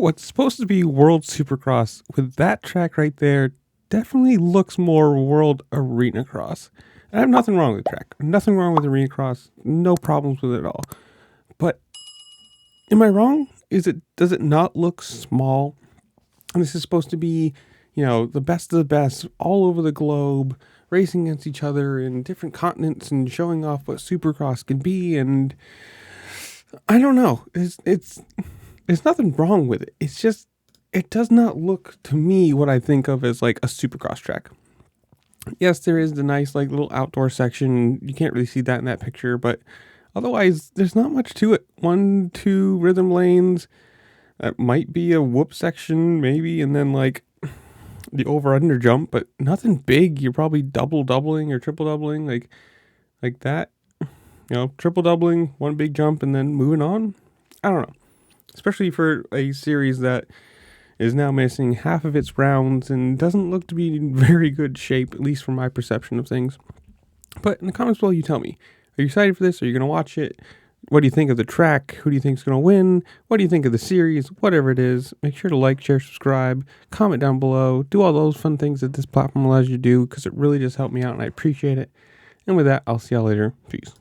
what's supposed to be World Supercross with that track right there definitely looks more World Arenacross. I have nothing wrong with the track. Nothing wrong with Arenacross. No problems with it at all. But am I wrong? Does it not look small? And this is supposed to be, the best of the best all over the globe, racing against each other in different continents and showing off what Supercross can be. And I don't know. There's nothing wrong with it. It's just, it does not look to me what I think of as like a Supercross track. Yes, there is the nice like little outdoor section. You can't really see that in that picture, but otherwise there's not much to it. 1, 2 rhythm lanes. That might be a whoop section maybe, and then like the over under jump, but nothing big. You're probably doubling or triple doubling like that. Triple doubling, one big jump and then moving on. I don't know. Especially for a series that is now missing half of its rounds and doesn't look to be in very good shape, at least from my perception of things. But in the comments below, you tell me. Are you excited for this? Are you going to watch it? What do you think of the track? Who do you think is going to win? What do you think of the series? Whatever it is, make sure to like, share, subscribe, comment down below. Do all those fun things that this platform allows you to do because it really just helped me out and I appreciate it. And with that, I'll see y'all later. Peace.